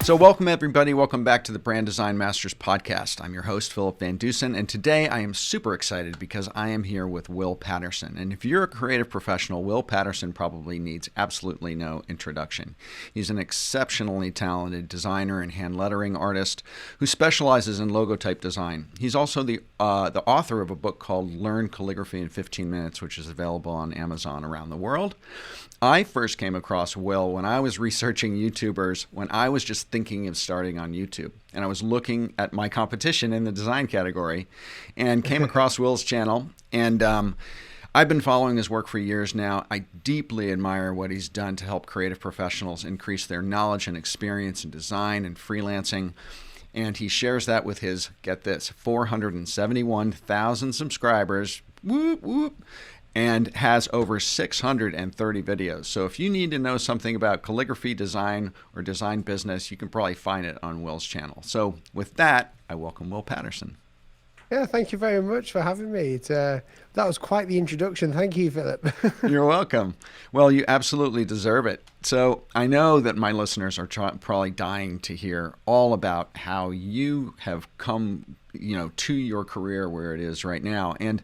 So welcome everybody, welcome back to the Brand Design Masters podcast. I'm your host, Philip VanDusen, and today I am super excited because I am here with Will Paterson. And if you're a creative professional, Will Paterson probably needs absolutely no introduction. He's an exceptionally talented designer and hand lettering artist who specializes in logotype design. He's also the author of a book called Learn Calligraphy in 15 Minutes, which is available on Amazon around the world. I first came across Will when I was researching YouTubers, when I was just thinking of starting on YouTube. And I was looking at my competition in the design category and came across Will's channel. And I've been following his work for years now. I deeply admire what he's done to help creative professionals increase their knowledge and experience in design and freelancing. And he shares that with his, get this, 471,000 subscribers. Whoop, whoop. And has over 630 videos. So if you need to know something about calligraphy design or design business, you can probably find it on Will's channel. So with that, I welcome Will Paterson. Yeah, thank you very much for having me. That was quite the introduction. Thank you, Philip. You're welcome. Well, you absolutely deserve it. So I know that my listeners are probably dying to hear all about how you have come, to your career where it is right now. And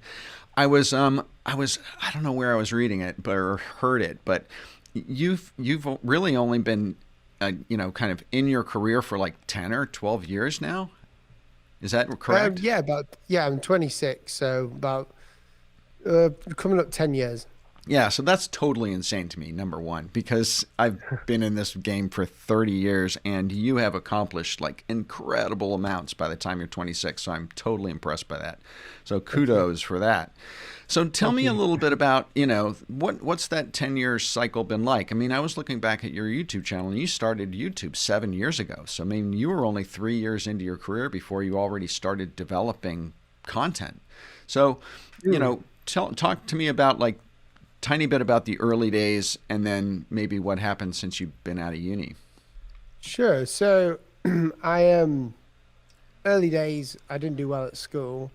I don't know where I was reading it or heard it, but you've really only been, kind of in your career for like 10 or 12 years now. Is that correct? I'm 26, so about coming up 10 years. Yeah, so that's totally insane to me, number one, because I've been in this game for 30 years and you have accomplished like incredible amounts by the time you're 26. So I'm totally impressed by that. So kudos for that. So tell me a little bit about, what's that 10-year cycle been like? I mean, I was looking back at your YouTube channel and you started YouTube 7 years ago. So, I mean, you were only 3 years into your career before you already started developing content. So, talk to me about like tiny bit about the early days and then maybe what happened since you've been out of uni. Sure. So I early days, I didn't do well at school.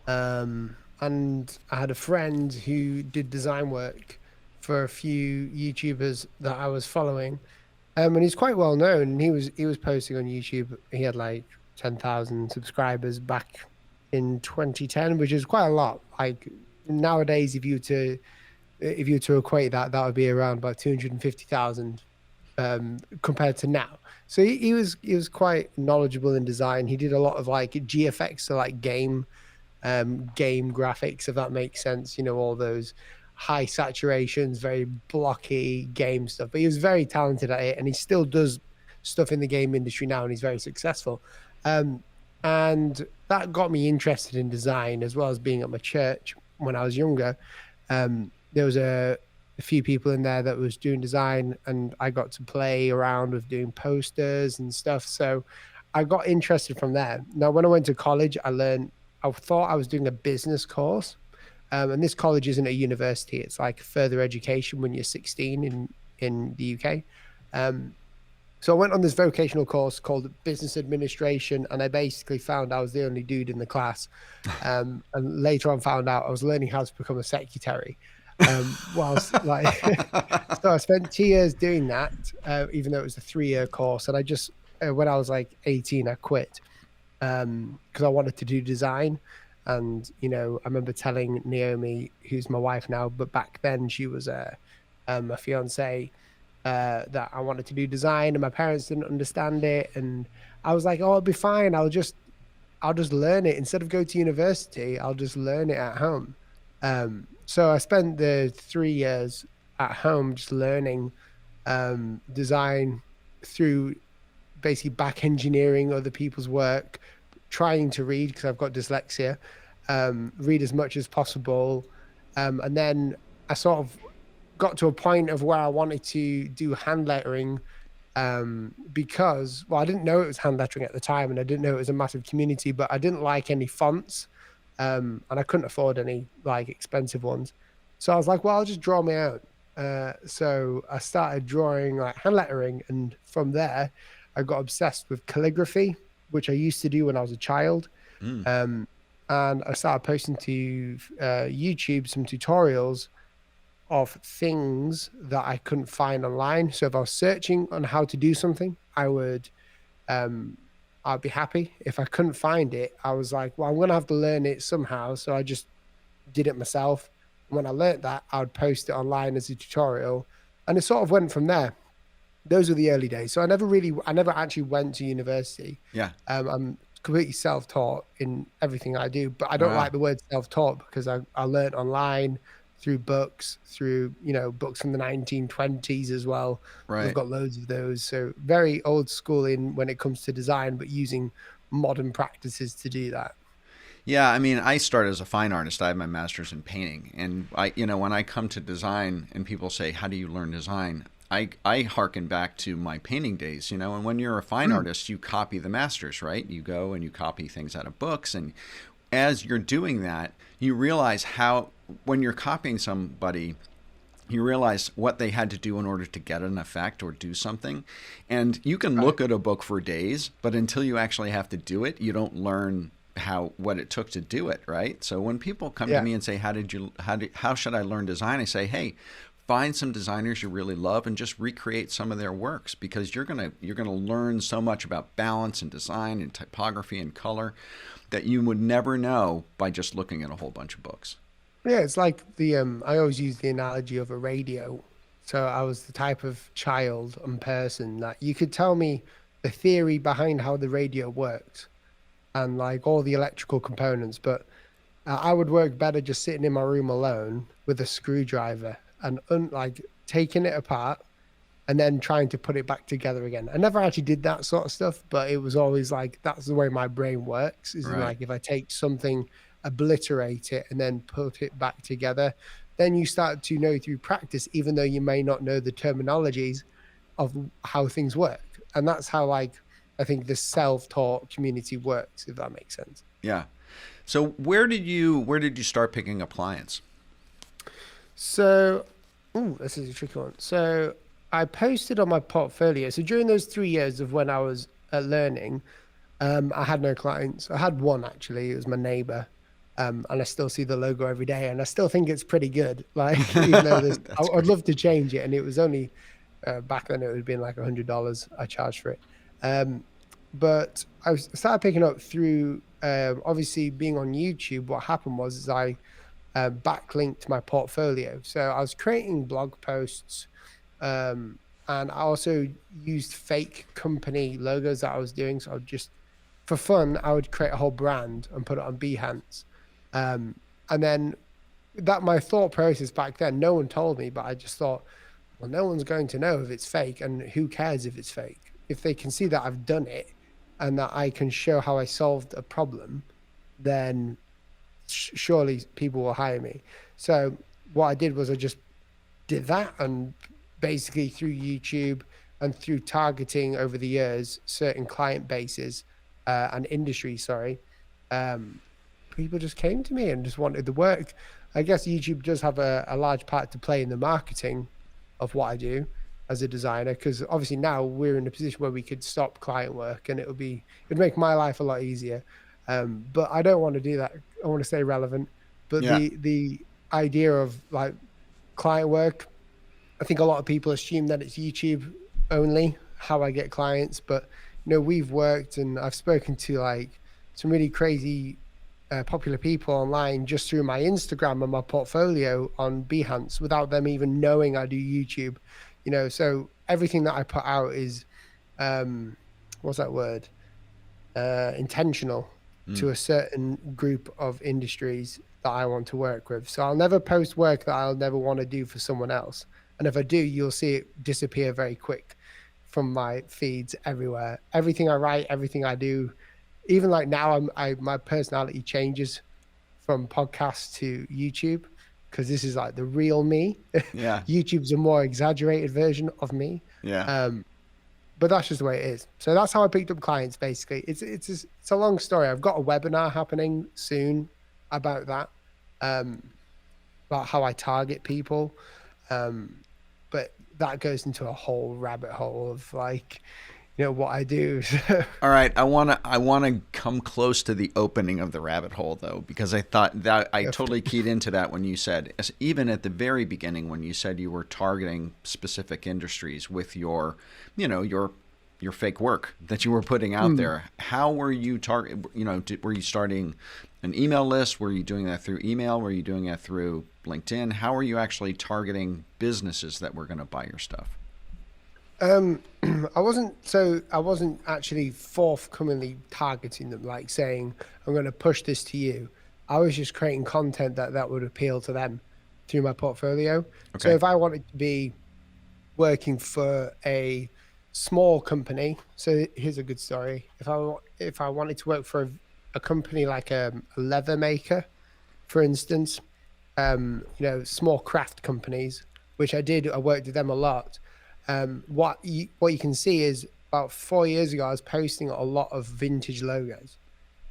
And I had a friend who did design work for a few YouTubers that I was following. And he's quite well known. He was posting on YouTube. He had like 10,000 subscribers back in 2010, which is quite a lot. Like nowadays, if you were to equate that would be around about 250,000 compared to now. So he was quite knowledgeable in design. He did a lot of like GFX, so like game graphics, if that makes sense. All those high saturations, very blocky game stuff. But he was very talented at it, and he still does stuff in the game industry now, and he's very successful. And that got me interested in design, as well as being at my church when I was younger. There was a few people in there that was doing design, and I got to play around with doing posters and stuff. So I got interested from there. Now, when I went to college, I thought I was doing a business course. And this college isn't a university. It's like further education when you're 16 in the UK. So I went on this vocational course called Business Administration, and I basically found I was the only dude in the class. And later on found out I was learning how to become a secretary. Whilst like, so I spent 2 years doing that, even though it was a 3-year course. And I just, when I was like 18, I quit because I wanted to do design. And, I remember telling Naomi, who's my wife now, but back then she was my fiance, that I wanted to do design, and my parents didn't understand it. And I was like, oh, it'll be fine. I'll just learn it. Instead of go to university, I'll just learn it at home. So I spent the 3 years at home just learning design through basically back engineering other people's work, trying to read because I've got dyslexia, read as much as possible. And then I sort of got to a point of where I wanted to do hand lettering because, well, I didn't know it was hand lettering at the time, and I didn't know it was a massive community, but I didn't like any fonts. And I couldn't afford any like expensive ones. So I was like, well, I'll just draw my own. So I started drawing like hand lettering, and from there I got obsessed with calligraphy, which I used to do when I was a child. And I started posting to YouTube some tutorials of things that I couldn't find online. So if I was searching on how to do something, um I'd be happy. If I couldn't find it, I was like, well, I'm gonna have to learn it somehow. So I just did it myself. And when I learned that, I would post it online as a tutorial. And it sort of went from there. Those were the early days. So I never actually went to university. Yeah. I'm completely self-taught in everything I do, but I don't Wow. like the word self-taught because I learned online through books, through, books from the 1920s as well. I've Right. got loads of those. So very old school in when it comes to design, but using modern practices to do that. Yeah, I mean, I started as a fine artist. I have my master's in painting, and when I come to design and people say, "How do you learn design?" I hearken back to my painting days, and when you're a fine Mm. artist, you copy the masters, right? You go and you copy things out of books, and as you're doing that, you realize how when you're copying somebody, you realize what they had to do in order to get an effect or do something. And you can Right. look at a book for days, but until you actually have to do it, you don't learn what it took to do it, right? So when people come to Yeah. me and say, how should I learn design? I say, hey, find some designers you really love and just recreate some of their works, because you're going to learn so much about balance and design and typography and color that you would never know by just looking at a whole bunch of books. Yeah, it's like I always use the analogy of a radio. So I was the type of child and person that you could tell me the theory behind how the radio works and like all the electrical components, but I would work better just sitting in my room alone with a screwdriver and like taking it apart and then trying to put it back together again. I never actually did that sort of stuff, but it was always like that's the way my brain works. Is Right. like if I take something, obliterate it, and then put it back together, then you start to know through practice, even though you may not know the terminologies of how things work. And that's how like I think the self-taught community works, if that makes sense. Yeah. So where did you start picking up clients? So, ooh, this is a tricky one. So I posted on my portfolio. So during those 3 years of when I was learning, I had no clients. I had one actually. It was my neighbor, and I still see the logo every day, and I still think it's pretty good. Like even though there's, That's I'd great. love to change it, and it was only back then it would have been like $100 I charged for it. Um, but started picking up through obviously being on YouTube. What happened was is I backlinked my portfolio. So I was creating blog posts, and I also used fake company logos that I was doing. So I would just, for fun, I would create a whole brand and put it on Behance. And then that my thought process back then, no one told me, but I just thought, well, no one's going to know if it's fake, and who cares if it's fake? If they can see that I've done it and that I can show how I solved a problem, then surely people will hire me. So what I did was I just did that, and basically through YouTube and through targeting over the years certain client bases and industries, sorry, um, people just came to me and just wanted the work. I guess YouTube does have a large part to play in the marketing of what I do as a designer, because obviously now we're in a position where we could stop client work and it'd make my life a lot easier. But I don't want to do that. I want to stay relevant. But Yeah. the idea of like client work, I think a lot of people assume that it's YouTube only how I get clients, but we've worked and I've spoken to like some really crazy popular people online just through my Instagram and my portfolio on Behance without them even knowing I do YouTube. So everything that I put out is what's that word? Intentional Mm. to a certain group of industries that I want to work with. So I'll never post work that I'll never want to do for someone else. And if I do, you'll see it disappear very quick from my feeds everywhere. Everything I write, everything I do, even like now, my personality changes from podcast to YouTube because this is like the real me. Yeah. YouTube's a more exaggerated version of me. Yeah. Um, but that's just the way it is. So that's how I picked up clients. Basically, it's a long story. I've got a webinar happening soon about that, um, about how I target people. Um, but that goes into a whole rabbit hole of like, what I do. All right, I wanna come close to the opening of the rabbit hole though, because I thought that I totally keyed into that when you said, even at the very beginning when you said you were targeting specific industries with your, your fake work that you were putting out Hmm. there. How were you were you starting an email list? Were you doing that through email? Were you doing that through LinkedIn? How are you actually targeting businesses that were going to buy your stuff? Um, I wasn't actually forthcomingly targeting them, like saying, I'm going to push this to you. I was just creating content that would appeal to them through my portfolio. So Okay. if I wanted to be working for a small company, so here's a good story. If I wanted to work for a company like a leather maker, for instance, small craft companies, which I did. I worked with them a lot. What you can see is about 4 years ago, I was posting a lot of vintage logos,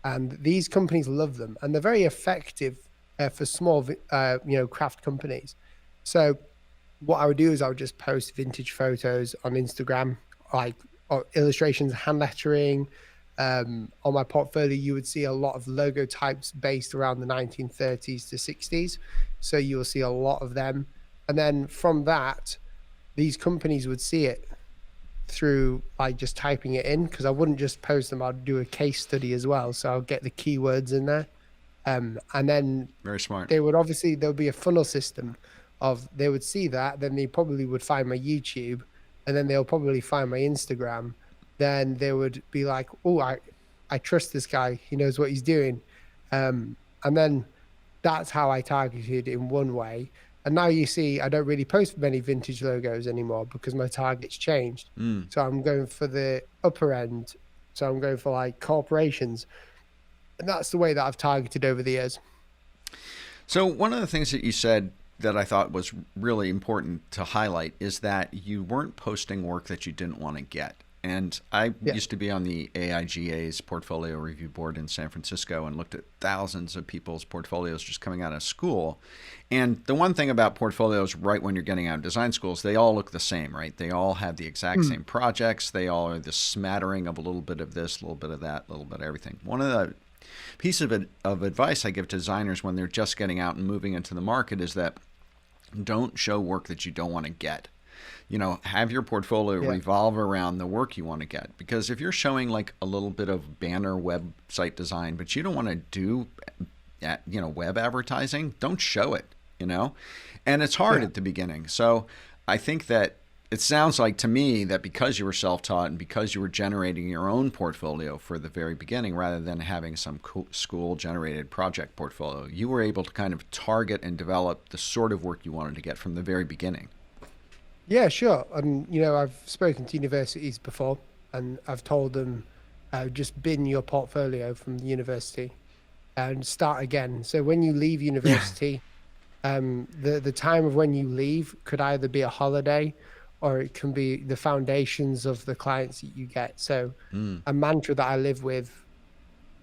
and these companies love them, and they're very effective for small, craft companies. So what I would do is I would just post vintage photos on Instagram, like or illustrations, hand lettering. On my portfolio, you would see a lot of logo types based around the 1930s to 60s. So you will see a lot of them. And then from that, these companies would see it through like just typing it in, because I wouldn't just post them, I'd do a case study as well. So I'll get the keywords in there. And then Very smart. there'll be a funnel system of they would see that, then they probably would find my YouTube, and then they'll probably find my Instagram. Then they would be like, oh, I trust this guy. He knows what he's doing. And then that's how I targeted in one way. And now you see, I don't really post many vintage logos anymore because my target's changed. Mm. So I'm going for the upper end. So I'm going for like corporations. And that's the way that I've targeted over the years. So one of the things that you said that I thought was really important to highlight is that you weren't posting work that you didn't want to get. And I Yeah. used to be on the AIGA's portfolio review board in San Francisco and looked at thousands of people's portfolios just coming out of school. And the one thing about portfolios right when you're getting out of design schools, they all look the same, right? They all have the exact Mm. same projects. They all are the smattering of a little bit of this, a little bit of that, a little bit of everything. One of the pieces of advice I give to designers when they're just getting out and moving into the market is that don't show work that you don't want to get. Have your portfolio Yeah. revolve around the work you want to get. Because if you're showing like a little bit of banner website design, but you don't want to do, web advertising, don't show it, and it's hard Yeah. at the beginning. So I think that it sounds like to me that because you were self-taught and because you were generating your own portfolio for the very beginning rather than having some school generated project portfolio, you were able to kind of target and develop the sort of work you wanted to get from the very beginning. Yeah, sure. And I've spoken to universities before, and I've told them, just bin your portfolio from the university and start again. So when you leave Yeah. university, the time of when you leave could either be a holiday, or it can be the foundations of the clients that you get. So Mm. a mantra that I live with,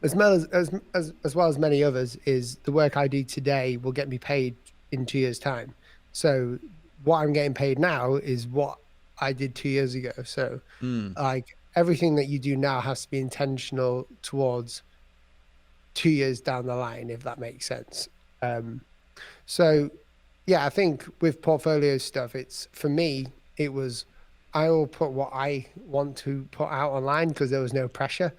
as well as many others, is the work I do today will get me paid in 2 years' time. So what I'm getting paid now is what I did 2 years ago. So Mm. like everything that you do now has to be intentional towards 2 years down the line, if that makes sense. Um, so yeah, I think with portfolio stuff, it's for me, it was I will put what I want to put out online because there was no pressure.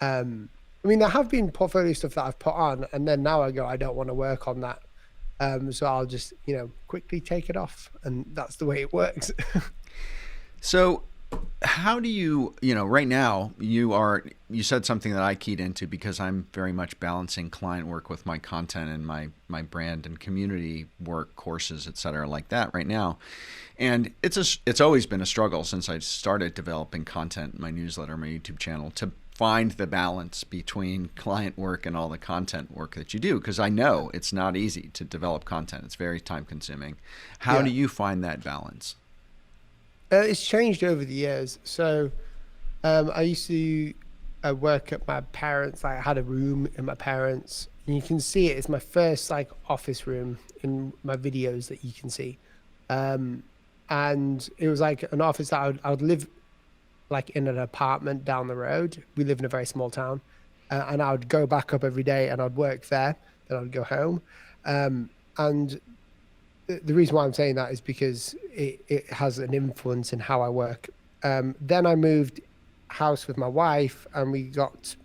Um, I mean, there have been portfolio stuff that I've put on, and then now I go, I don't want to work on that. So I'll just, quickly take it off, and that's the way it works. So how do right now you said something that I keyed into because I'm very much balancing client work with my content and my brand and community work, courses, et cetera, like that right now. And it's always been a struggle since I started developing content, my newsletter, my YouTube channel, to find the balance between client work and all the content work that you do, because I know it's not easy to develop content. It's very time consuming. How do Yeah. you find that balance? It's changed over the years. So I used to work at my parents. Like I had a room in my parents, and you can see it. It's my first like office room in my videos that you can see. And it was like an office that I would live. like in an apartment down the road. We live in a very small town, and I would go back up every day and I'd work there. Then I'd go home, and the reason why I'm saying that is because it has an influence in how I work. Then I moved house with my wife, and we got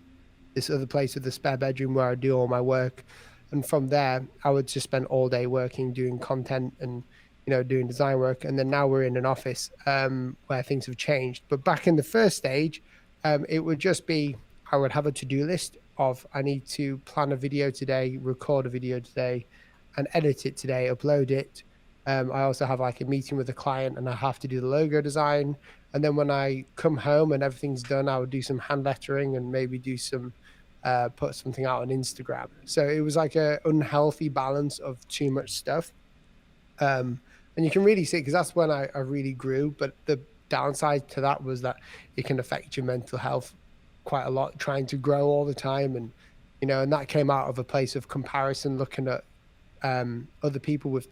this other place with a spare bedroom where I do all my work. And from there, I would just spend all day working, doing content and, doing design work. And then now we're in an office where things have changed. But back in the first stage, it would just be, I would have a to-do list of, I need to plan a video today, record a video today, and edit it today, upload it. I also have like a meeting with a client and I have to do the logo design. And then when I come home and everything's done, I would do some hand lettering and maybe do some, put something out on Instagram. So it was like a unhealthy balance of too much stuff. And you can really see, because that's when I really grew. But the downside to that was that it can affect your mental health quite a lot, trying to grow all the time. And, and that came out of a place of comparison, looking at other people with,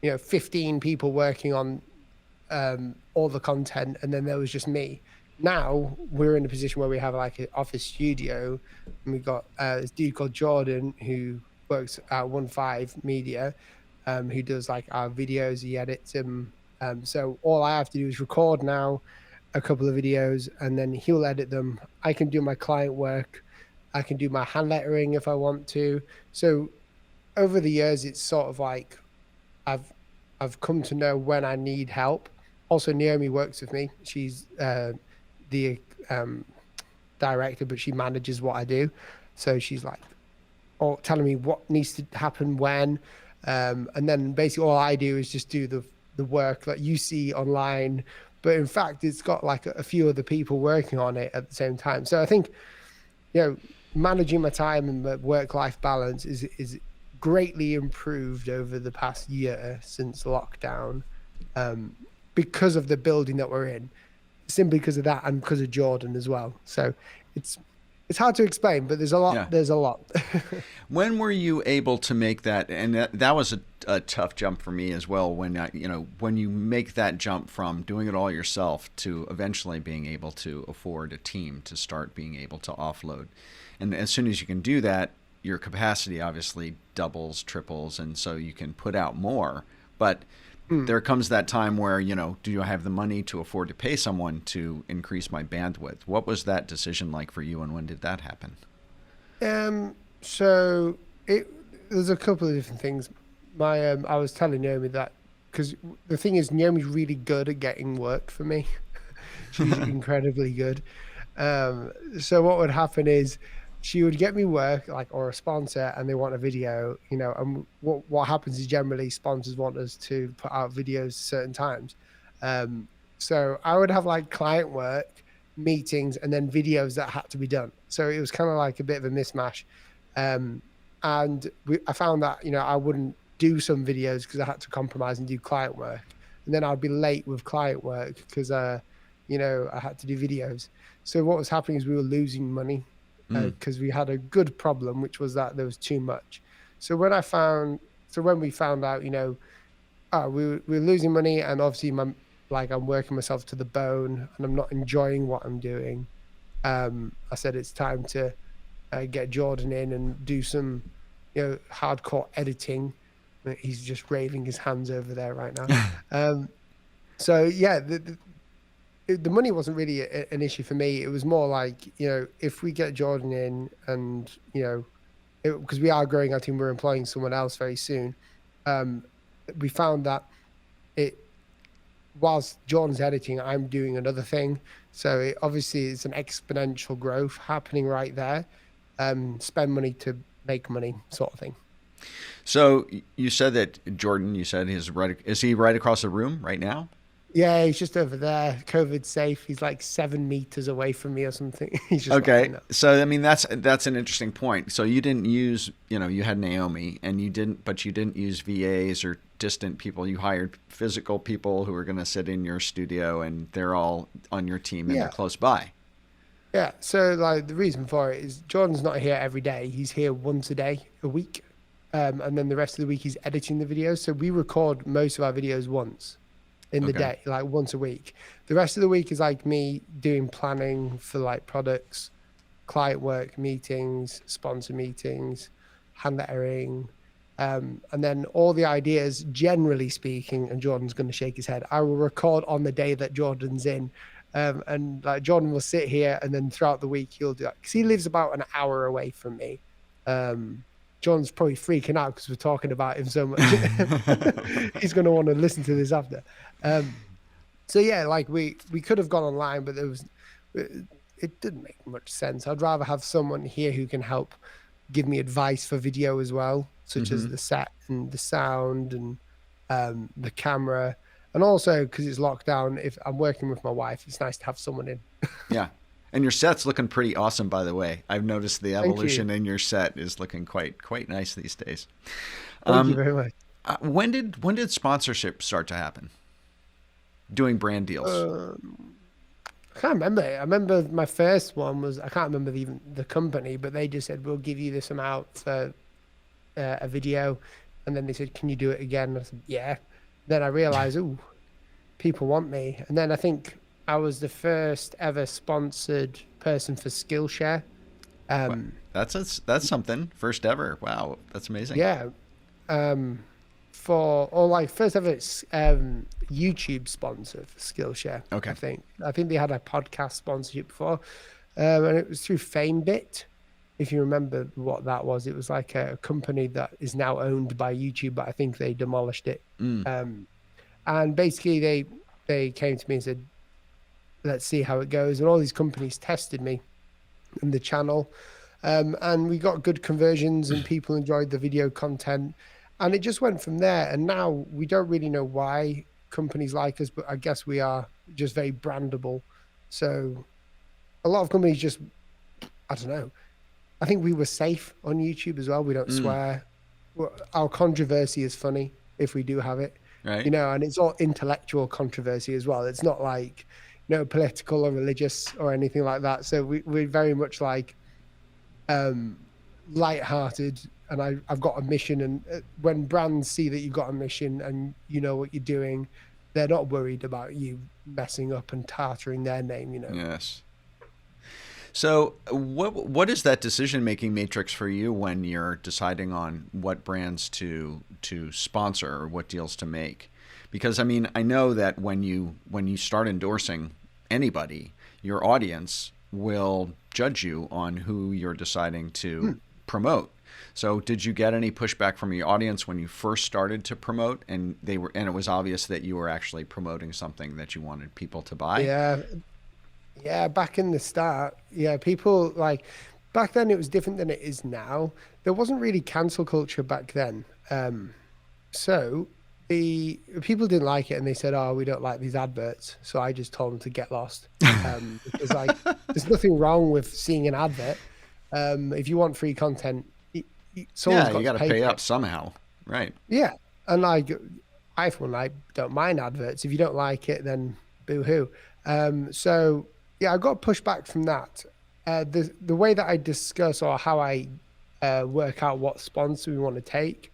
15 people working on all the content, and then there was just me. Now we're in a position where we have like an office studio, and we've got this dude called Jordan who works at 1.5 Media, who does like our videos, he edits them. So all I have to do is record now a couple of videos, and then he'll edit them. I can do my client work, I can do my hand lettering if I want to. So over the years, it's sort of like I've come to know when I need help. Also, Naomi works with me. She's the director, but she manages what I do. So she's like, telling me what needs to happen when. And then basically all I do is just do the work that you see online. But in fact, it's got like a few other people working on it at the same time. So I think, managing my time and my work-life balance is greatly improved over the past year since lockdown, because of the building that we're in, simply because of that and because of Jordan as well. So it's hard to explain, but there's a lot. Yeah. There's a lot. When were you able to make that? And that was a tough jump for me as well. When when you make that jump from doing it all yourself to eventually being able to afford a team to start being able to offload, and as soon as you can do that, your capacity obviously doubles, triples, and so you can put out more. But there comes that time where, do I have the money to afford to pay someone to increase my bandwidth? What was that decision like for you, and when did that happen? So there's a couple of different things. I was telling Naomi that, because the thing is, Naomi's really good at getting work for me. She's incredibly good. So what would happen is, she would get me work, like, or a sponsor, and they want a video, and what happens is generally sponsors want us to put out videos certain times. So I would have like client work, meetings, and then videos that had to be done. So it was kind of like a bit of a mismatch. And I found that, I wouldn't do some videos because I had to compromise and do client work. And then I'd be late with client work because, I had to do videos. So what was happening is we were losing money, because we had a good problem, which was that there was too much. So when we found out, we're losing money, and obviously I'm working myself to the bone and I'm not enjoying what I'm doing. I said it's time to get Jordan in and do some, hardcore editing. He's just waving his hands over there right now. So yeah, the money wasn't really an issue for me. It was more like, if we get Jordan in and, because we are growing our team, we're employing someone else very soon. We found that whilst Jordan's editing, I'm doing another thing. So obviously it's an exponential growth happening right there. Spend money to make money sort of thing. So you said that Jordan, is he right across the room right now? Yeah, he's just over there, COVID safe. He's like 7 meters away from me or something. He's just okay. So I mean, that's an interesting point. So you didn't use, you had Naomi, and you didn't use VAs or distant people. You hired physical people who were going to sit in your studio, and they're all on your team and they're close by. Yeah. So like the reason for it is Jordan's not here every day. He's here once a week, and then the rest of the week he's editing the videos. So we record most of our videos once. in the Okay. day, like once a week. The rest of the week is like me doing planning for like products, client work, meetings, sponsor meetings, hand lettering, and then all the ideas, generally speaking, and Jordan's going to shake his head, I will record on the day that Jordan's in. And like Jordan will sit here, and then throughout the week he'll do that because he lives about an hour away from me. John's probably freaking out because we're talking about him so much. He's going to want to listen to this after. So yeah, like we could have gone online, but it didn't make much sense. I'd rather have someone here who can help give me advice for video as well, such as the set and the sound and the camera. And also because it's locked down, if I'm working with my wife, it's nice to have someone in. Yeah. And your set's looking pretty awesome, by the way. I've noticed the evolution in your set is looking quite nice these days. Thank you very much. When did sponsorship start to happen? Doing brand deals. I can't remember. I remember my first one was, I can't remember even the company, but they just said, we'll give you this amount for a video. And then they said, can you do it again? And I said, yeah. Then I realized, ooh, people want me. And then I think I was the first ever sponsored person for Skillshare. That's something. First ever. Wow, that's amazing. Yeah. First ever YouTube sponsor for Skillshare. Okay. I think they had a podcast sponsorship before, and it was through FameBit. If you remember what that was, it was like a company that is now owned by YouTube, but I think they demolished it. And basically they came to me and said, let's see how it goes. And all these companies tested me and the channel. And we got good conversions and people enjoyed the video content. And it just went from there. And now we don't really know why companies like us, but I guess we are just very brandable. So a lot of companies just, I don't know. I think we were safe on YouTube as well. We don't swear. Our controversy is funny if we do have it. Right. You know, and it's all intellectual controversy as well. It's not like, you know, political or religious or anything like that. So we're very much like lighthearted, and I've got a mission. And when brands see that you've got a mission and you know what you're doing, they're not worried about you messing up and tartering their name, you know. Yes. So what is that decision-making matrix for you when you're deciding on what brands to sponsor or what deals to make? Because I mean, I know that when you start endorsing anybody, your audience will judge you on who you're deciding to promote. So did you get any pushback from your audience when you first started to promote and it was obvious that you were actually promoting something that you wanted people to buy? Yeah, back in the start, people like back then it was different than it is now. There wasn't really cancel culture back then. So the people didn't like it and they said, oh, we don't like these adverts. So I just told them to get lost. Because like there's nothing wrong with seeing an advert. If you want free content, someone's got to pay up somehow. Right. Yeah. And like I don't mind adverts. If you don't like it, then boo-hoo. So yeah, I got pushback from that. The way that I discuss or how I work out what sponsor we want to take,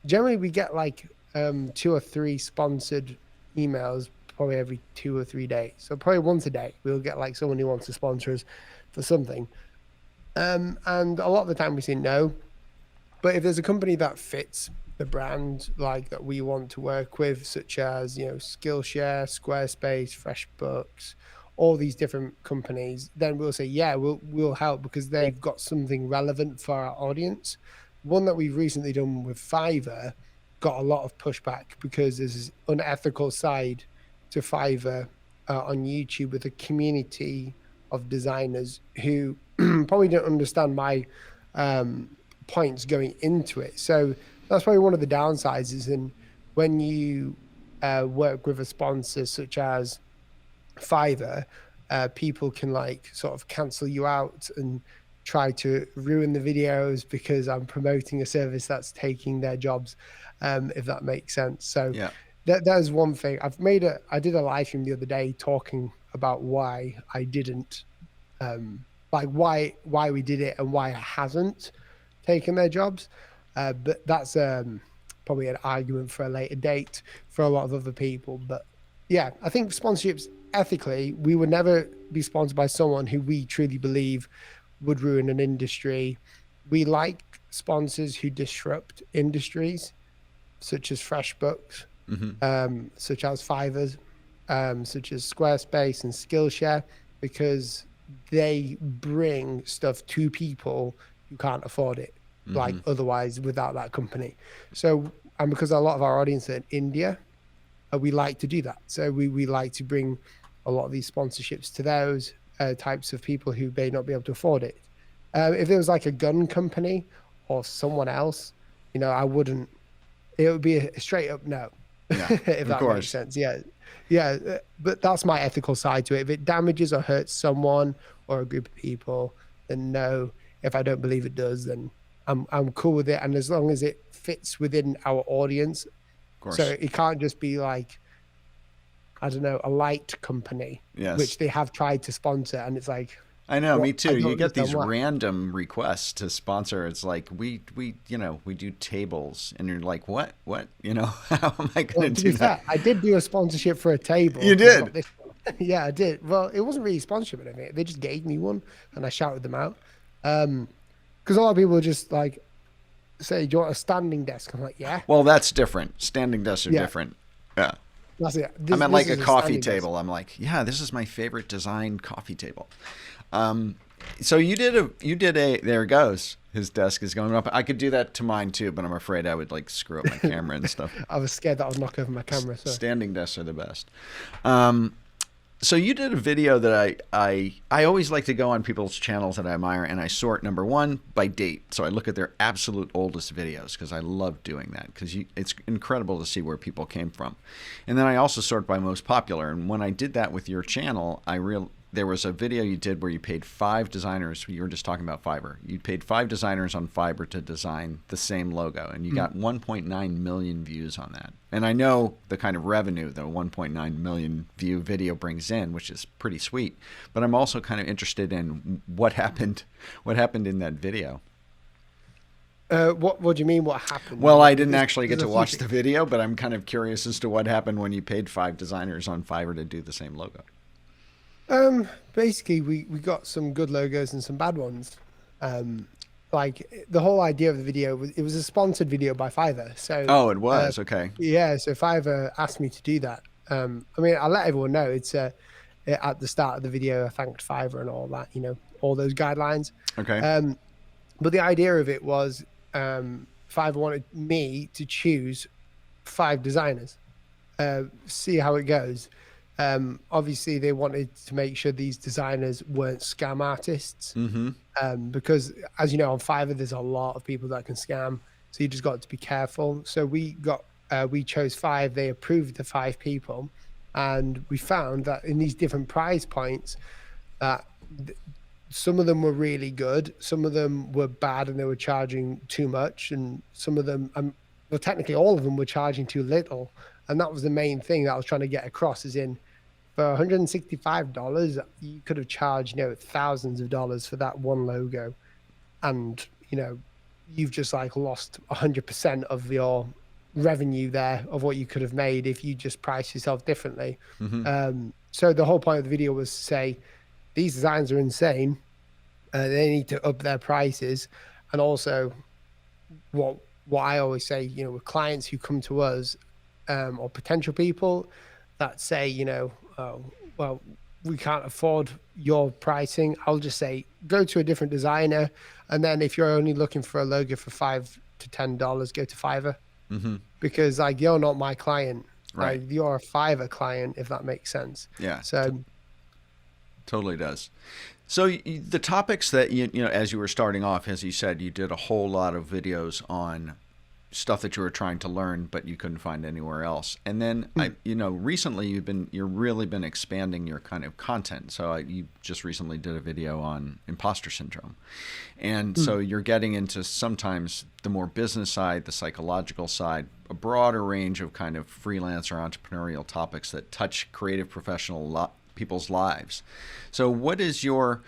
generally we get like 2 or 3 sponsored emails probably every 2 or 3 days. So probably once a day we'll get like someone who wants to sponsor us for something. And a lot of the time we say no. But if there's a company that fits the brand like that we want to work with, such as, you know, Skillshare, Squarespace, FreshBooks, all these different companies, then we'll say, yeah, we'll help because they've got something relevant for our audience. One that we've recently done with Fiverr got a lot of pushback because there's this unethical side to Fiverr on YouTube with a community of designers who probably don't understand my points going into it. So that's probably one of the downsides is when you work with a sponsor such as Fiverr, people can like sort of cancel you out and try to ruin the videos because I'm promoting a service that's taking their jobs, if that makes sense. So yeah, that is one thing. I did a live stream the other day talking about why I didn't, like why we did it and why I hasn't taken their jobs. But that's probably an argument for a later date for a lot of other people. But yeah, I think sponsorships ethically, we would never be sponsored by someone who we truly believe would ruin an industry. We like sponsors who disrupt industries, such as FreshBooks, such as Fiverr, such as Squarespace and Skillshare, because they bring stuff to people who can't afford it, like otherwise without that company. So, and because a lot of our audience are in India, we like to do that. So we like to bring a lot of these sponsorships to those types of people who may not be able to afford it. If it was like a gun company or someone else, I wouldn't. It would be a straight up no, Yeah, if that makes sense. Yeah. But that's my ethical side to it. If it damages or hurts someone or a group of people, then no. If I don't believe it does, then I'm cool with it. And as long as it fits within our audience, so it can't just be like, I don't know, a light company, which they have tried to sponsor, and it's like, I know, me too. You get these random requests to sponsor. It's like we do tables, and you're like, what? How am I going to do that? I did do a sponsorship for a table. You did? Yeah, I did. Well, it wasn't really sponsorship, I think. They just gave me one, and I shouted them out. Because a lot of people just like say, "Do you want a standing desk?" I'm like, "Yeah." Well, that's different. Standing desks are different. Yeah. That's it. I meant like a coffee table. Desk. I'm like, yeah, this is my favorite design coffee table. So you did a, there it goes. His desk is going up. I could do that to mine too, but I'm afraid I would like screw up my camera and stuff. I was scared that I would knock over my camera. So. Standing desks are the best. So you did a video that I always like to go on people's channels that I admire, and I sort, number one, by date. So I look at their absolute oldest videos because I love doing that, because it's incredible to see where people came from. And then I also sort by most popular. And when I did that with your channel, there was a video you did where you paid 5 designers. You were just talking about Fiverr. You paid 5 designers on Fiverr to design the same logo, and you got 1.9 million views on that. And I know the kind of revenue the 1.9 million view video brings in, which is pretty sweet. But I'm also kind of interested in what happened in that video. What do you mean? What happened? Well, I didn't actually get to watch the video, but I'm kind of curious as to what happened when you paid 5 designers on Fiverr to do the same logo. Basically, we got some good logos and some bad ones. Like the whole idea of the video it was a sponsored video by Fiverr. So it was okay. Yeah, so Fiverr asked me to do that. I mean, I let everyone know it's at the start of the video. I thanked Fiverr and all that, all those guidelines. Okay. But the idea of it was Fiverr wanted me to choose 5 designers, see how it goes. Obviously they wanted to make sure these designers weren't scam artists, because as you know, on Fiverr there's a lot of people that can scam, so you just got to be careful. So we chose 5. They approved the 5 people, and we found that in these different price points that some of them were really good, some of them were bad and they were charging too much, and some of them well, technically all of them were charging too little. And that was the main thing that I was trying to get across, is in for $165, you could have charged, thousands of dollars for that one logo. And, you've just like lost 100% of your revenue there of what you could have made if you just priced yourself differently. So the whole point of the video was to say, these designs are insane. They need to up their prices. And also what I always say, with clients who come to us, or potential people that say, oh, well, we can't afford your pricing, I'll just say, go to a different designer. And then if you're only looking for a logo for $5 to $10, go to Fiverr. Because like, you're not my client. Right. Like, you're a Fiverr client, if that makes sense. Yeah. So totally does. So the topics that, as you were starting off, as you said, you did a whole lot of videos on stuff that you were trying to learn, but you couldn't find anywhere else. And then, recently you're really been expanding your kind of content. So you just recently did a video on imposter syndrome. And so you're getting into sometimes the more business side, the psychological side, a broader range of kind of freelance or entrepreneurial topics that touch creative professional people's lives. So what's your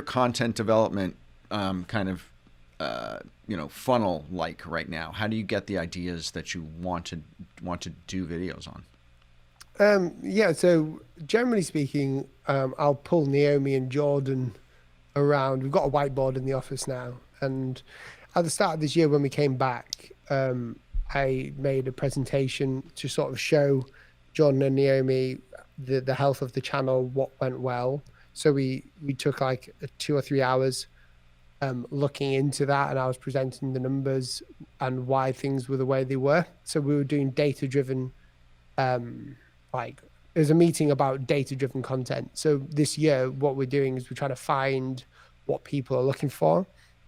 content development funnel like right now? How do you get the ideas that you want to do videos on? Yeah, so generally speaking, I'll pull Naomi and Jordan around. We've got a whiteboard in the office now, and at the start of this year when we came back, I made a presentation to sort of show Jordan and Naomi the health of the channel, what went well. So we took like 2 or 3 hours looking into that, and I was presenting the numbers and why things were the way they were. So we were doing data driven, like there's a meeting about data driven content. So this year, what we're doing is we're trying to find what people are looking for,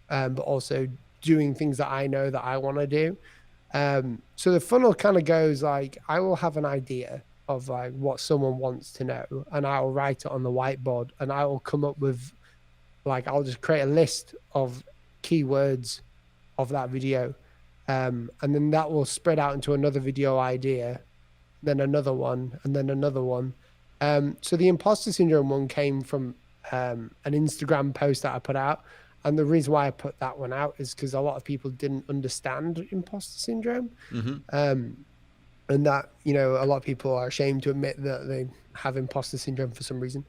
but also doing things that I know that I want to do. So the funnel kind of goes like I will have an idea of like what someone wants to know, and I will write it on the whiteboard, and I will come up with like I'll just create a list of keywords of that video, and then that will spread out into another video idea, then another one, and then another one. So the imposter syndrome one came from an Instagram post that I put out. And the reason why I put that one out is because a lot of people didn't understand imposter syndrome. And that, a lot of people are ashamed to admit that they have imposter syndrome for some reason.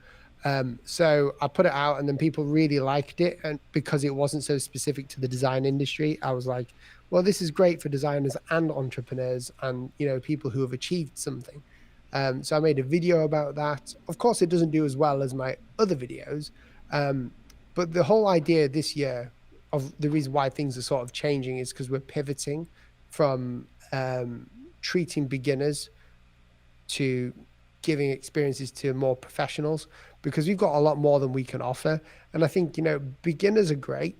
So I put it out and then people really liked it. And because it wasn't so specific to the design industry, I was like, well, this is great for designers and entrepreneurs and, people who have achieved something. So I made a video about that. Of course, it doesn't do as well as my other videos. But the whole idea this year of the reason why things are sort of changing is because we're pivoting from treating beginners to giving experiences to more professionals, because we've got a lot more than we can offer. And I think, beginners are great.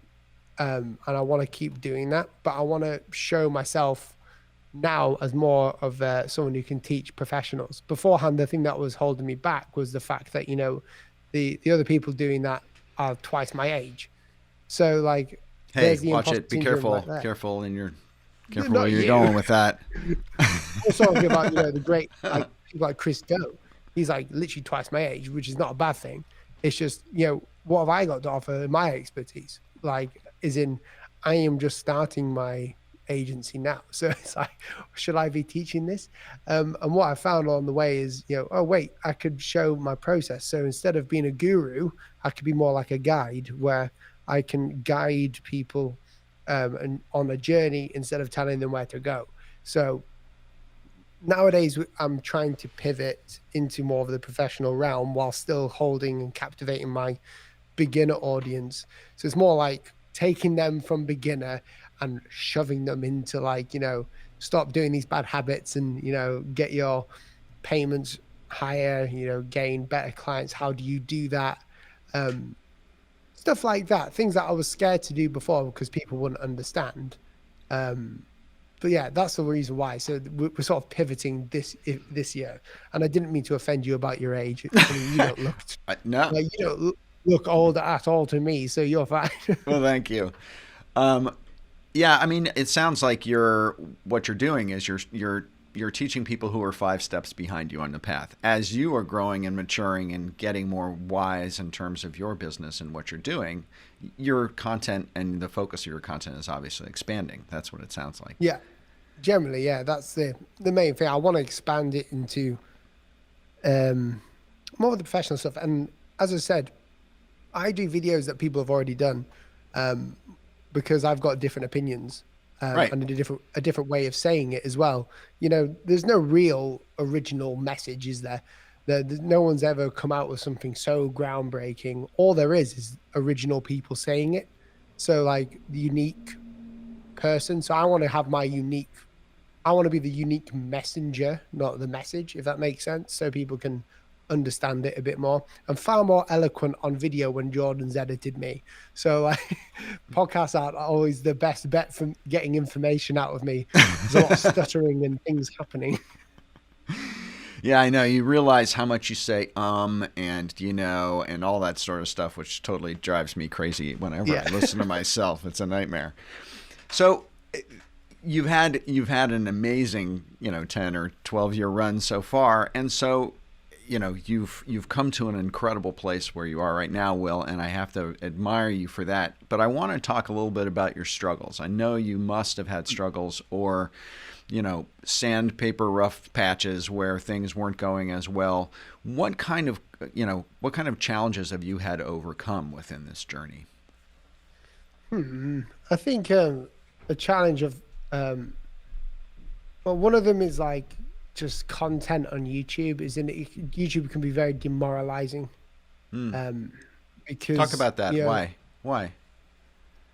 And I want to keep doing that, but I want to show myself now as more of someone who can teach professionals. Beforehand, the thing that was holding me back was the fact that, the other people doing that are twice my age. So like, hey, watch it. Be careful. Right careful where you're going with that. We're talking about, the great, like people like Chris Do. He's like literally twice my age, which is not a bad thing. It's just, what have I got to offer my expertise? Like, is in, I am just starting my agency now. So it's like, should I be teaching this? And what I found on the way is, oh wait, I could show my process. So instead of being a guru, I could be more like a guide where I can guide people and on a journey instead of telling them where to go. So nowadays I'm trying to pivot into more of the professional realm while still holding and captivating my beginner audience. So it's more like taking them from beginner and shoving them into like, stop doing these bad habits and, get your payments higher, gain better clients. How do you do that? Stuff like that, things that I was scared to do before because people wouldn't understand. But yeah, that's the reason why. So we're sort of pivoting this year. And I didn't mean to offend you about your age. I mean, you don't look, no, like, you don't look old at all to me, so you're fine. Well, thank you. Yeah, I mean, it sounds like what you're doing is you're teaching people who are 5 steps behind you on the path. As you are growing and maturing and getting more wise in terms of your business and what you're doing, your content and the focus of your content is obviously expanding. That's what it sounds like. Yeah, generally, yeah, that's the main thing. I want to expand it into more of the professional stuff. And as I said, I do videos that people have already done because I've got different opinions Right. and a different way of saying it as well. There's no real original message, is there? No one's ever come out with something so groundbreaking. All there is original people saying it. So like the unique person. So I want to have I want to be the unique messenger, not the message, if that makes sense. So people can understand it a bit more. I'm far more eloquent on video when Jordan's edited me. So like podcasts aren't always the best bet for getting information out of me. There's a lot of stuttering and things happening. Yeah, I know. You realize how much you say and and all that sort of stuff, which totally drives me crazy whenever I listen to myself. It's a nightmare. So you've had an amazing 10 or 12 year run so far, and so you've come to an incredible place where you are right now, Will, and I have to admire you for that. But I want to talk a little bit about your struggles. I know you must have had struggles, or sandpaper rough patches where things weren't going as well. What kind of challenges have you had to overcome within this journey? I think a challenge of well, one of them is like just content on YouTube. YouTube can be very demoralizing, Mm. um, Talk because about that. Why?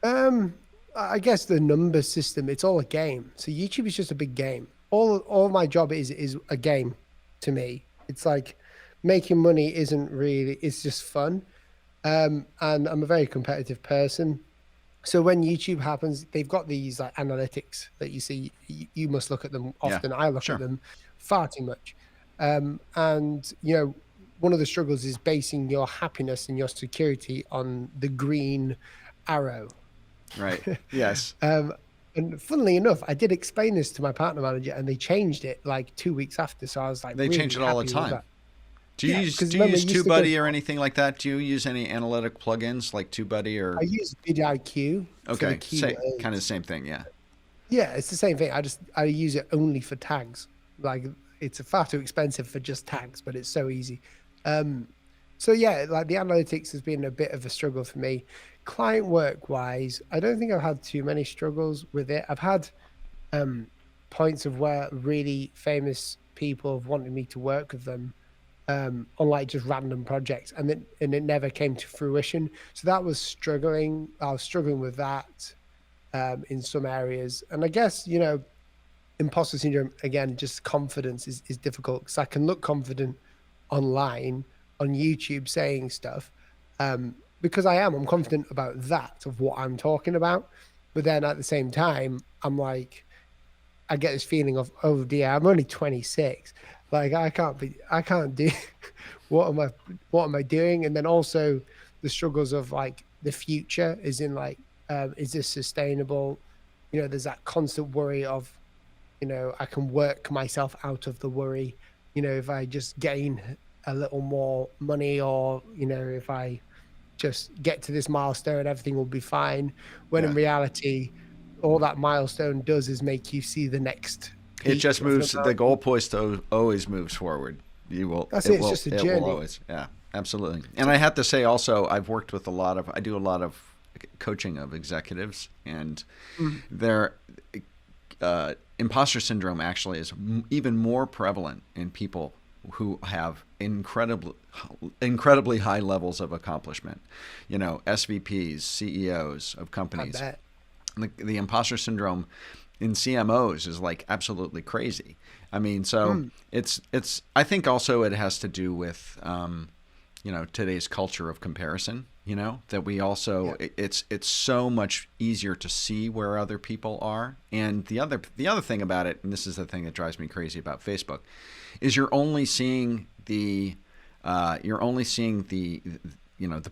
um, I guess the number system. It's all a game. So YouTube is just a big game. All my job is a game to me. It's like making money isn't really. It's just fun. And I'm a very competitive person. So when YouTube happens, they've got these like analytics that you see. You must look at them Yeah, often. I look at sure. them far too much. And one of the struggles is basing your happiness and your security on the green arrow. Right. Yes. um, and funnily enough, I did explain this to my partner manager, and they changed it like 2 weeks after. So I was like They change really it all the happy with time. that. Do you Yeah, use because do you remember, use it used to go. TubeBuddy or anything like that? Do you use any analytic plugins like TubeBuddy I or use vidIQ for the okay, say kind of the keywords. same thing, yeah. Yeah, it's the same thing. I use it only for tags. Like it's far too expensive for just tags, but it's so easy. Um, so yeah, like the analytics has been a bit of a struggle for me. Client work wise, I don't think I've had too many struggles with it. I've had um points of where really famous people have wanted me to work with them on like just random projects, and it never came to fruition. So that was struggling. I was struggling with that in some areas, and I guess imposter syndrome again. Just confidence is difficult because I can look confident online on YouTube saying stuff because I'm confident about that of what I'm talking about, but then at the same time I'm like I get this feeling of, oh dear, I'm only 26. Like I can't do what am I doing? And then also the struggles of like the future is in like, is this sustainable? There's that constant worry of, I can work myself out of the worry. If I just gain a little more money, or, if I just get to this milestone, everything will be fine. When in Yeah. reality, all that milestone does is make you see the next It peak just of the moves the mountain. goalpost always moves forward. You will That's it. it It's will just a it will journey. always. Yeah, absolutely. And I have to say also I do a lot of coaching of executives, and Mm. their imposter syndrome actually is even more prevalent in people who have incredibly high levels of accomplishment. SVPs, CEOs of I companies. bet. The imposter syndrome in CMOs is like absolutely crazy. I mean, so Mm. it's. I think also it has to do with today's culture of comparison. That we also Yeah. it's so much easier to see where other people are. And the other thing about it, and this is the thing that drives me crazy about Facebook, is you're only seeing the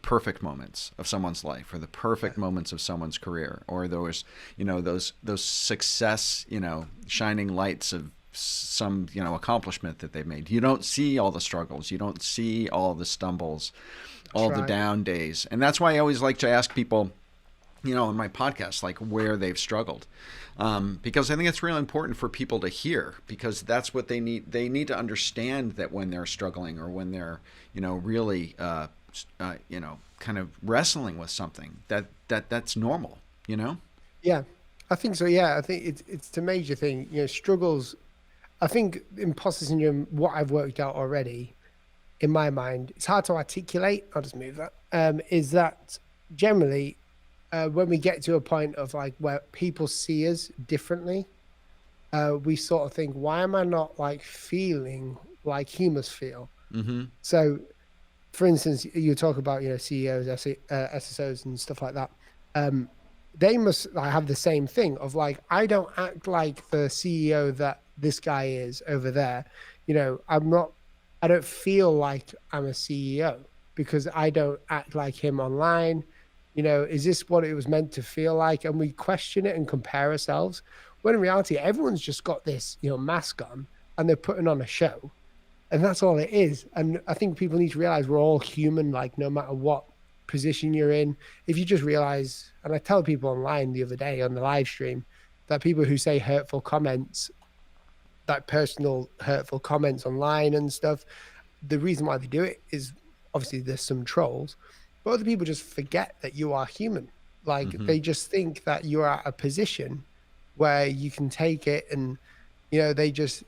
perfect moments of someone's life, or the Yeah. perfect moments of someone's career, or those success, shining lights of some accomplishment that they've made. You don't see all the struggles, you don't see all the stumbles, That's all the right. down days. And that's why I always like to ask people, in my podcast, like where they've struggled, because I think it's really important for people to hear, because that's what they need. They need to understand that when they're struggling, or when they're really kind of wrestling with something, that's normal. Yeah. I think so. Yeah. I think it's the major thing. Struggles. I think imposter syndrome. What I've worked out already in my mind, it's hard to articulate. I'll just move that. Is that generally when we get to a point of like where people see us differently, we sort of think, why am I not like feeling like he must feel? Mm-hmm. So, for instance, you talk about CEOs, SSOs, and stuff like that. Um, they must like, have the same thing of like, I don't act like the CEO that this guy is over there. I'm not. I don't feel like I'm a CEO because I don't act like him online. Is this what it was meant to feel like? And we question it and compare ourselves. When in reality, everyone's just got this mask on, and they're putting on a show. And that's all it is. And I think people need to realize we're all human, like no matter what position you're in. If you just realize, and I tell people online the other day on the live stream, that people who say hurtful comments, like personal hurtful comments online and stuff, the reason why they do it is obviously there's some trolls, but other people just forget that you are human. Like Mm-hmm. they just think that you're at a position where you can take it, and they just,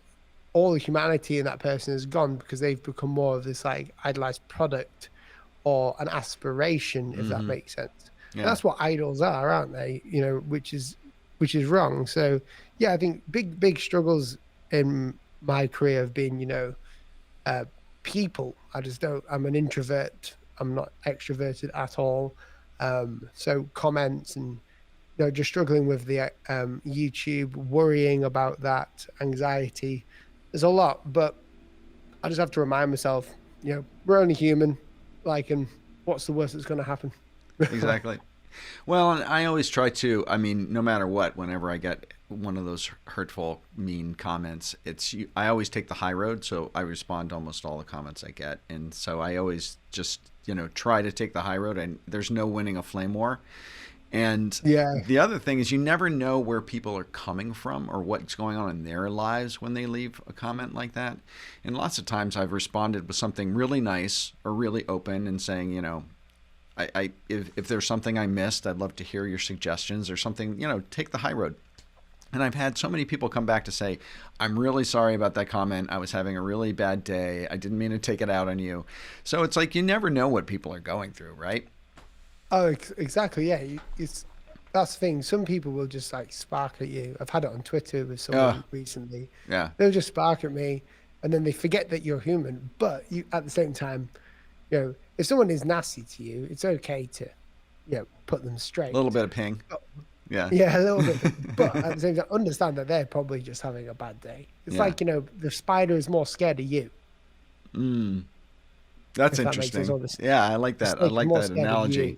all the humanity in that person is gone because they've become more of this like idolized product or an aspiration, if that Mm-hmm. makes sense. And Yeah. that's what idols are, aren't they? Which is wrong. So yeah, I think big struggles in my career have been, uh, people. I'm an introvert. I'm not extroverted at all. So comments and just struggling with the YouTube, worrying about that, anxiety. There's a lot, but I just have to remind myself, we're only human. Like, and what's the worst that's going to happen? Exactly. Well, and I always try to. I mean, no matter what, whenever I get one of those hurtful, mean comments, I always take the high road. So I respond to almost all the comments I get, and so I always just try to take the high road. And there's no winning a flame war. And Yeah, the other thing is, you never know where people are coming from or what's going on in their lives when they leave a comment like that. And lots of times I've responded with something really nice or really open and saying, if there's something I missed, I'd love to hear your suggestions or something, take the high road. And I've had so many people come back to say, I'm really sorry about that comment. I was having a really bad day. I didn't mean to take it out on you. So it's like you never know what people are going through, right? oh, exactly. Yeah, that's the thing. Some people will just like spark at you. I've had it on Twitter with Oh, someone recently. yeah. They'll just spark at me, and then they forget that you're human. But you, at the same time, if someone is nasty to you, it's okay to, put them A little straight. bit of ping. But, Yeah. yeah, a little bit. But at the same time, understand that they're probably just having a bad day. It's Yeah. like, the spider is more scared of you, Mm, that's if that makes sense. interesting. Or the, Yeah, I like the that. I snake is like more that scared of analogy. you.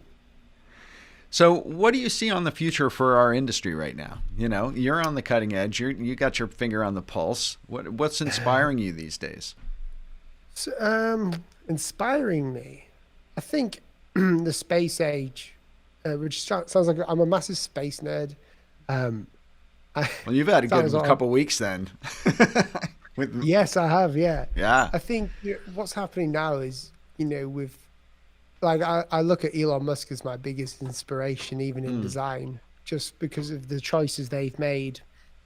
So, what do you see on the future for our industry right now? You're on the cutting edge. You got your finger on the pulse. What's inspiring you these days? So, inspiring me, I think the space age, which sounds like I'm a massive space nerd. Um, I Well, you've had a sounds good odd. couple weeks then. With, Yes, I have. Yeah, yeah. I think what's happening now is, with like I look at Elon Musk as my biggest inspiration, even in Mm, design, just because of the choices they've made.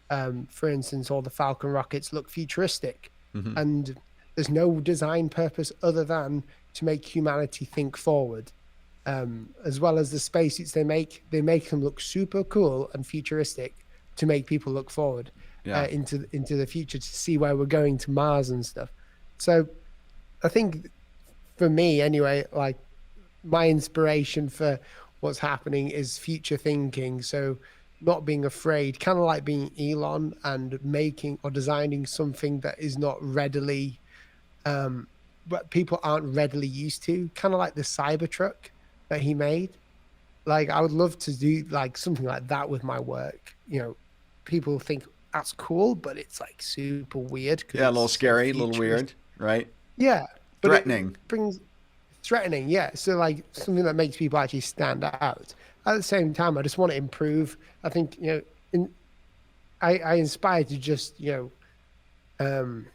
For instance, all the Falcon rockets look futuristic, hmm. and there's no design purpose other than to make humanity think forward. As well as the spacesuits they make them look super cool and futuristic to make people look forward Yeah. into the future to see where we're going to Mars and stuff. So I think for me anyway, like my inspiration for what's happening is future thinking. So not being afraid, kind of like being Elon and making or designing something that is not readily, but people aren't readily used to, kind of like the Cybertruck that he made. Like I would love to do like something like that with my work. People think that's cool, but it's like super weird because Yeah, a it's little so scary, a little futuristic. weird, right? Yeah, but it Threatening. brings threatening. Yeah, so like something that makes people actually stand out. At the same time, I just want to improve. I think in, I inspire to just um,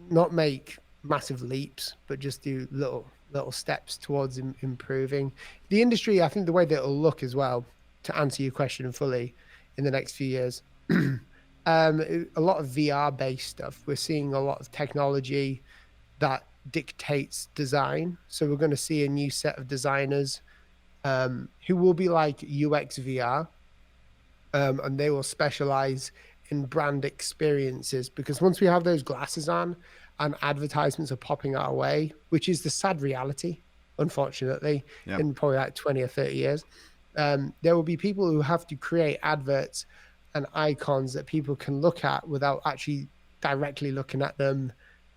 not make massive leaps, but just do little steps towards improving the industry. I think the way that it'll look as well, to answer your question fully, in the next few years, a lot of VR based stuff. We're seeing a lot of technology that dictates design. So we're going to see a new set of designers who will be like UX VR, and they will specialize in brand experiences, because once we have those glasses on and advertisements are popping our way, which is the sad reality, unfortunately, Yeah. in probably like 20 or 30 years, there will be people who have to create adverts and icons that people can look at without actually directly looking at them,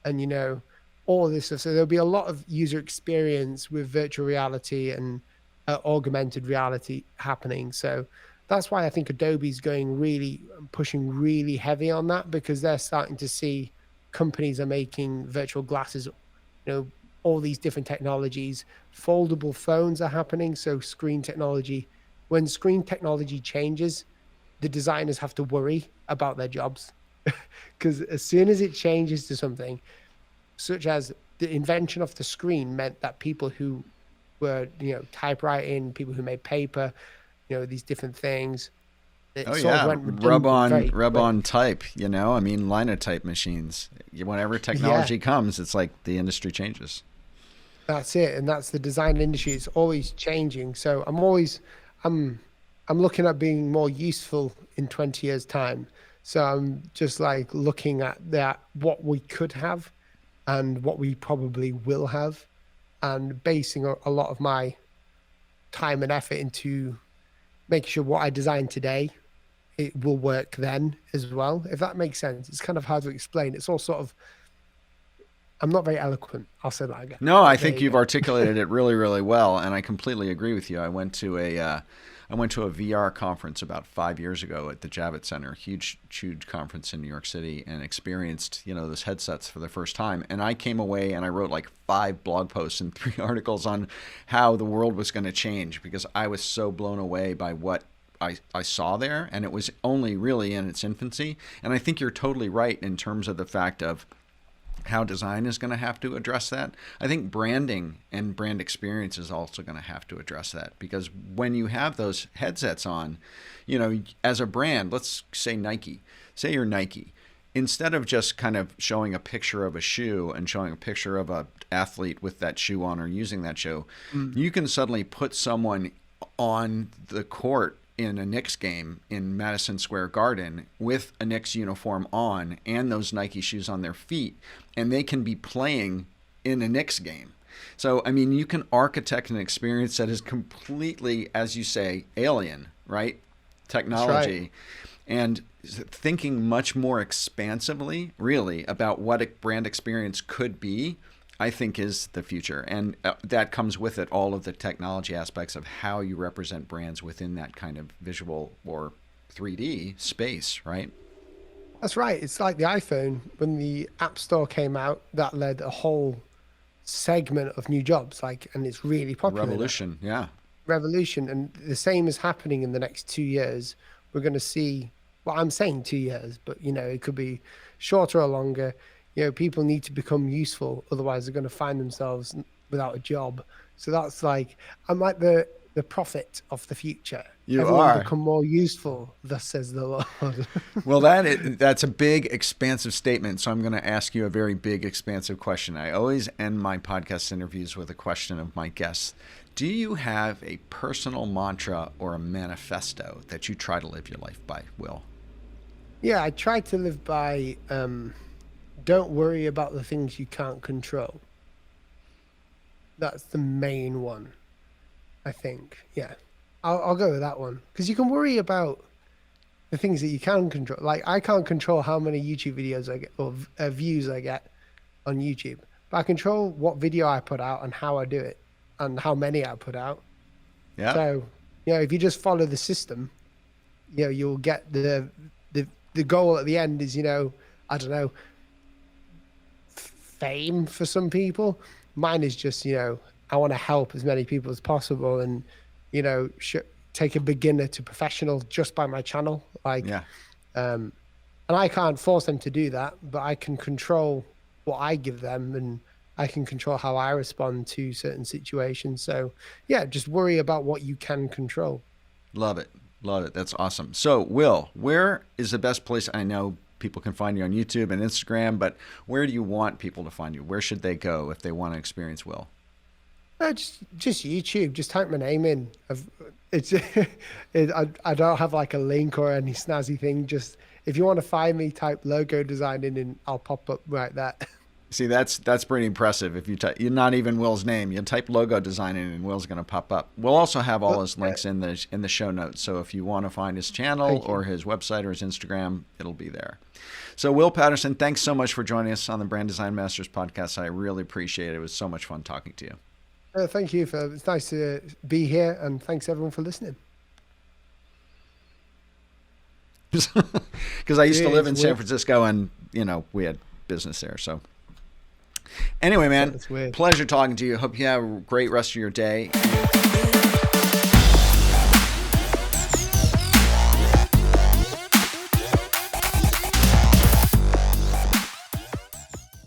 and all this stuff. So there'll be a lot of user experience with virtual reality and augmented reality happening. So that's why I think Adobe's going really pushing really heavy on that, because they're starting to see companies are making virtual glasses, all these different technologies. Foldable phones are happening. So screen technology, when screen technology changes, the designers have to worry about their jobs because as soon as it changes to something such as the invention of the screen meant that people who were, typewriting, people who made paper, these different things, it Oh sort of yeah, went redundant very rub quick. on type. I mean, linotype machines. Whenever Yeah, technology comes, it's like the industry changes. that's it. And that's the design industry. It's always changing. So I'm, I'm looking at being more useful in 20 years time. So I'm just like looking at that, what we could have and what we probably will have, and basing a lot of my time and effort into making sure what I design today, it will work then as well. If that makes sense. It's kind of hard to explain. It's all sort of, I'm not very eloquent. I'll say that again. No, I But there think you you've go. articulated it really, really well, and I completely agree with you. I went to a VR conference about 5 years ago at the Javits Center, huge, huge conference in New York City, and experienced those headsets for the first time. And I came away and I wrote like 5 blog posts and 3 articles on how the world was going to change because I was so blown away by what I saw there, and it was only really in its infancy. And I think you're totally right in terms of the fact of how design is going to have to address that. I think branding and brand experience is also going to have to address that because when you have those headsets on, as a brand, let's say Nike, say you're Nike, instead of just kind of showing a picture of a shoe and showing a picture of a athlete with that shoe on or using that shoe, you can suddenly put someone on the court in a Knicks game in Madison Square Garden with a Knicks uniform on and those Nike shoes on their feet, and they can be playing in a Knicks game. So, I mean, you can architect an experience that is completely, as you say, alien, right? That's right. Technology. And thinking much more expansively, really, about what a brand experience could be, I think is the future. And that comes with it all of the technology aspects of how you represent brands within that kind of visual or 3D space, right? That's right. It's like the iPhone when the App Store came out, that led a whole segment of new jobs, and it's really popular now. Revolution, yeah. Revolution. And the same is happening in the next 2 years. We're going to see, well, I'm saying 2 years, but it could be shorter or longer. People need to become useful, otherwise they're going to find themselves without a job. So that's like, I'm like the prophet of the future. You Everyone are. become more useful, thus says the Lord. Well, that's a big, expansive statement. So I'm going to ask you a very big, expansive question. I always end my podcast interviews with a question of my guests. Do you have a personal mantra or a manifesto that you try to live your life by, Will? Yeah, I try to live by don't worry about the things you can't control. That's the main one, I think. Yeah, I'll go with that one because you can worry about the things that you can control. Like I can't control how many YouTube videos I get or views I get on YouTube, but I control what video I put out and how I do it and how many I put out. Yeah. So, if you just follow the system, you'll get the goal at the end is, I don't know, fame for some people. Mine is just, I want to help as many people as possible and, take a beginner to professional just by my channel. Yeah. And I can't force them to do that, but I can control what I give them and I can control how I respond to certain situations. So yeah, just worry about what you can control. Love it. Love it. That's awesome. So, Will, where is the best place? I know people can find you on YouTube and Instagram, but where do you want people to find you? Where should they go if they want to experience Will? Just YouTube. Just type my name in. It's I don't have like a link or any snazzy thing. Just if you want to find me, type logo design in, and I'll pop up right there. See, that's pretty impressive. If you type, you're not even Will's name, you type logo design in, and Will's going to pop up. We'll also have all his links in the show notes. So if you want to find his channel or his website or his Instagram, it'll be there. So Will Paterson, thanks so much for joining us on the Brand Design Masters podcast. I really appreciate it. It was so much fun talking to you. Thank you it's nice to be here, and thanks everyone for listening. Because I used to live in San Francisco, and we had business there. So anyway, man, That's weird. pleasure talking to you. Hope you have a great rest of your day.